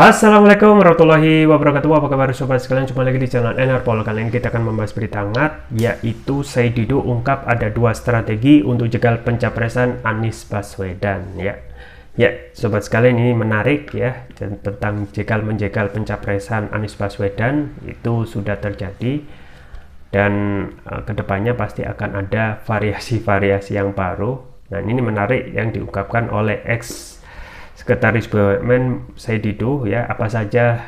Assalamualaikum warahmatullahi wabarakatuh. Apa kabar sobat sekalian? Jumpa lagi di channel Enerpol. Kali ini kita akan membahas berita hangat, yaitu Said Didu ungkap ada dua strategi untuk jegal pencapresan Anies Baswedan. Ya, sobat sekalian, ini menarik ya, tentang jegal-menjegal pencapresan Anies Baswedan itu sudah terjadi, dan kedepannya pasti akan ada variasi-variasi yang baru. Nah, ini menarik yang diungkapkan oleh Sekretaris BUMN Said Didu ya, apa saja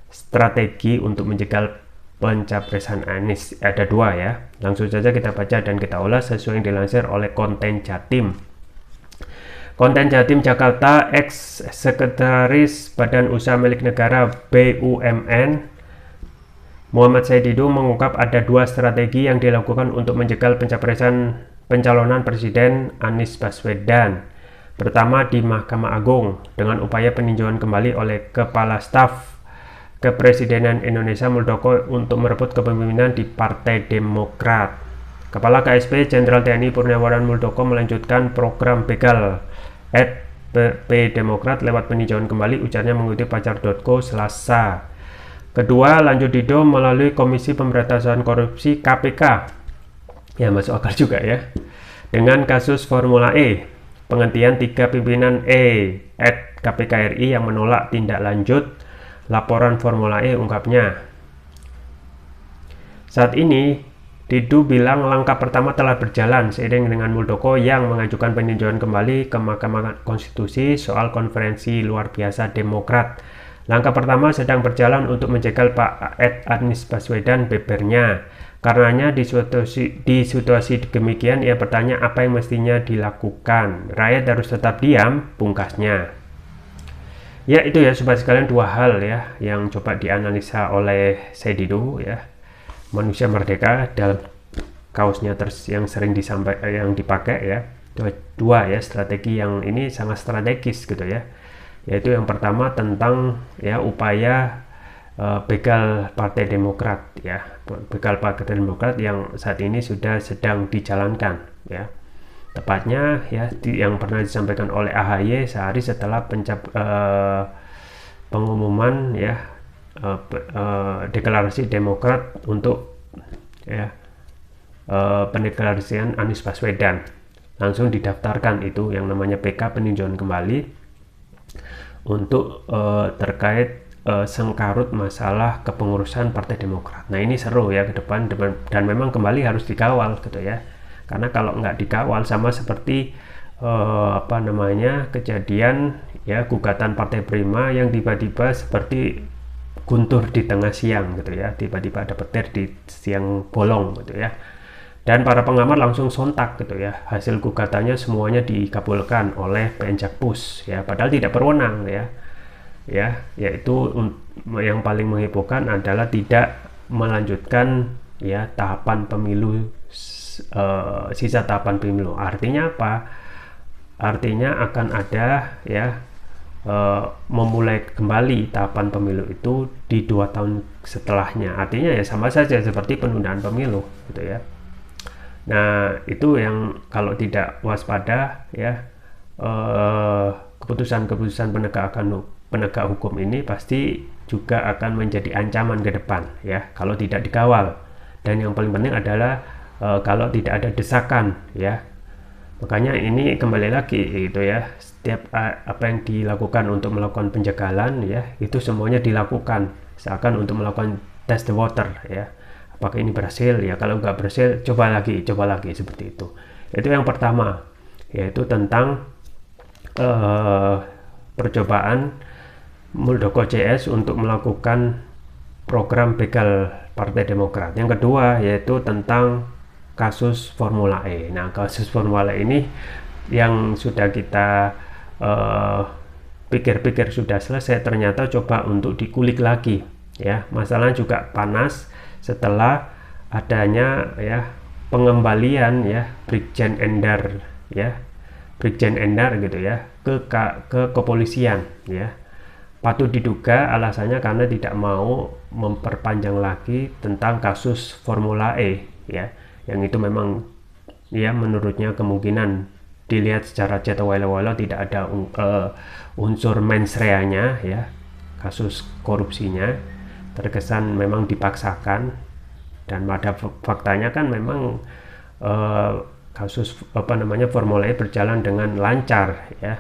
strategi untuk menjegal pencapresan Anies. Ada dua ya, langsung saja kita baca dan kita ulas sesuai yang dilansir oleh Konten Jatim. Konten Jatim Jakarta, Sekretaris Badan Usaha Milik Negara BUMN Muhammad Said Didu mengungkap ada dua strategi yang dilakukan untuk menjegal pencapresan pencalonan Presiden Anies Baswedan. Pertama, di Mahkamah Agung dengan upaya peninjauan kembali oleh Kepala Staf Kepresidenan Indonesia Muldoko untuk merebut kepemimpinan di Partai Demokrat. Kepala KSP Jenderal TNI Purnawaran Muldoko melanjutkan program begal @P Demokrat lewat peninjauan kembali, ujarnya mengutip Pajar.co Selasa. Kedua, lanjut Didu melalui Komisi Pemberantasan Korupsi KPK. Ya, masuk akal juga ya. Dengan kasus Formula E. Penghentian 3 pimpinan KPK RI yang menolak tindak lanjut laporan Formula E, ungkapnya. Saat ini, Didu bilang langkah pertama telah berjalan seiring dengan Muldoko yang mengajukan peninjauan kembali ke Mahkamah Konstitusi soal konferensi luar biasa Demokrat. Langkah pertama sedang berjalan untuk menjegal Pak Anies Baswedan bebernya. Karenanya di situasi demikian ia bertanya apa yang mestinya dilakukan. Rakyat harus tetap diam, pungkasnya. Ya, itu ya sobat sekalian, dua hal ya yang coba dianalisa oleh Said Didu ya. Manusia merdeka dalam kaosnya yang sering yang dipakai ya. Dua ya strategi yang ini sangat strategis gitu ya. Yaitu yang pertama tentang ya upaya begal Partai Demokrat ya, begal Partai Demokrat yang saat ini sedang dijalankan ya, tepatnya ya yang pernah disampaikan oleh AHY sehari setelah pengumuman ya deklarasi Demokrat untuk ya pendeklarasian Anies Baswedan. Langsung didaftarkan itu yang namanya PK peninjauan kembali untuk terkait sengkarut masalah kepengurusan Partai Demokrat. Nah, ini seru ya ke depan, dan memang kembali harus dikawal gitu ya, karena kalau nggak dikawal sama seperti kejadian ya gugatan Partai Prima yang tiba-tiba seperti guntur di tengah siang gitu ya, tiba-tiba ada petir di siang bolong gitu ya, dan para pengamat langsung sontak gitu ya, hasil gugatannya semuanya dikabulkan oleh PN Jakpus ya, padahal tidak berwenang ya, yaitu yang paling menghebohkan adalah tidak melanjutkan ya tahapan pemilu, sisa tahapan pemilu. Artinya apa? Artinya akan ada ya memulai kembali tahapan pemilu itu di 2 tahun setelahnya. Artinya ya sama saja seperti penundaan pemilu gitu ya. Nah, itu yang kalau tidak waspada ya, keputusan-keputusan penegak hukum ini pasti juga akan menjadi ancaman ke depan ya kalau tidak dikawal. Dan yang paling penting adalah kalau tidak ada desakan ya. Makanya ini kembali lagi gitu ya, setiap apa yang dilakukan untuk melakukan penjagalan ya, itu semuanya dilakukan seakan untuk melakukan test the water ya. Apakah ini berhasil ya? Kalau nggak berhasil, coba lagi seperti itu. Itu yang pertama, yaitu tentang percobaan Muldoko CS untuk melakukan program begal Partai Demokrat. Yang kedua yaitu tentang kasus Formula E. Nah, kasus Formula E ini yang sudah kita pikir-pikir sudah selesai, ternyata coba untuk dikulik lagi ya. Masalah juga panas setelah adanya ya pengembalian ya Brigjen Endar gitu ya ke kepolisian ya. Patut diduga alasannya karena tidak mau memperpanjang lagi tentang kasus Formula E ya, yang itu memang ya menurutnya kemungkinan dilihat secara ceto walau tidak ada unsur mens reanya ya, kasus korupsinya, terkesan memang dipaksakan, dan pada faktanya kan memang kasus Formula E berjalan dengan lancar ya.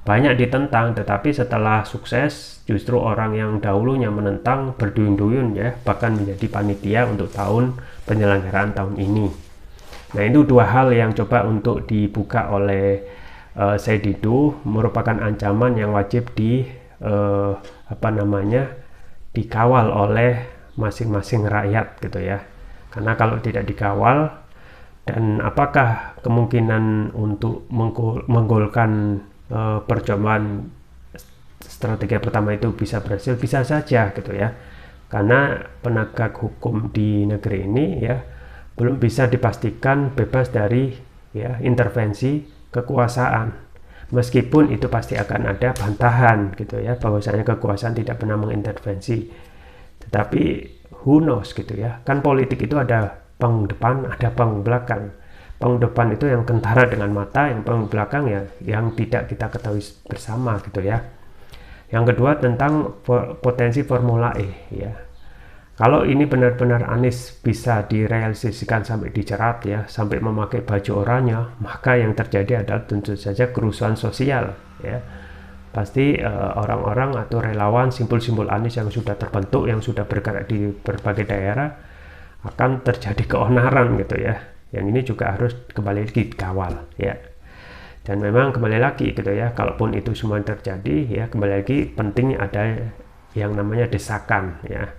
Banyak ditentang, tetapi setelah sukses justru orang yang dahulunya menentang berduyun-duyun ya, bahkan menjadi panitia untuk tahun penyelenggaraan tahun ini. Nah, itu dua hal yang coba untuk dibuka oleh Said Didu, merupakan ancaman yang wajib dikawal oleh masing-masing rakyat gitu ya. Karena kalau tidak dikawal, dan apakah kemungkinan untuk menggolkan percobaan strategi pertama itu bisa berhasil? Bisa saja gitu ya, karena penegak hukum di negeri ini ya belum bisa dipastikan bebas dari ya intervensi kekuasaan, meskipun itu pasti akan ada bantahan gitu ya, bahwasanya kekuasaan tidak pernah mengintervensi. Tetapi who knows gitu ya, kan politik itu ada panggung depan, ada panggung belakang. Panggung depan itu yang kentara dengan mata, yang panggung belakang ya yang tidak kita ketahui bersama gitu ya. Yang kedua tentang potensi Formula E ya. Kalau ini benar-benar Anies bisa direalisasikan sampai dicerat ya, sampai memakai baju oranye, maka yang terjadi adalah tentu saja kerusuhan sosial ya. Pasti orang-orang atau relawan simbol-simbol Anies yang sudah terbentuk, yang sudah bergerak di berbagai daerah, akan terjadi keonaran gitu ya. Yang ini juga harus kembali lagi dikawal ya. Dan memang kembali lagi gitu ya, kalaupun itu semua terjadi ya, kembali lagi penting ada yang namanya desakan ya,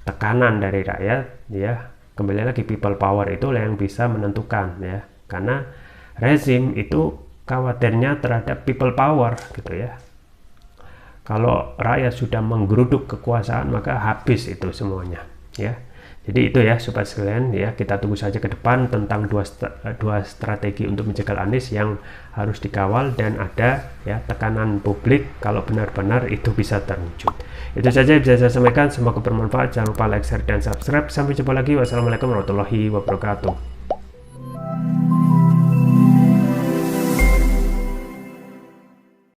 tekanan dari rakyat ya. Kembali lagi people power itu yang bisa menentukan ya, karena rezim itu khawatirnya terhadap people power gitu ya. Kalau rakyat sudah menggeruduk kekuasaan, maka habis itu semuanya ya. Jadi itu ya sobat sekalian ya, kita tunggu saja ke depan tentang dua strategi untuk menjegal Anies yang harus dikawal, dan ada ya tekanan publik kalau benar-benar itu bisa terwujud. Itu saja yang bisa saya sampaikan, semoga bermanfaat. Jangan lupa like, share, dan subscribe. Sampai jumpa lagi. Wassalamualaikum warahmatullahi wabarakatuh.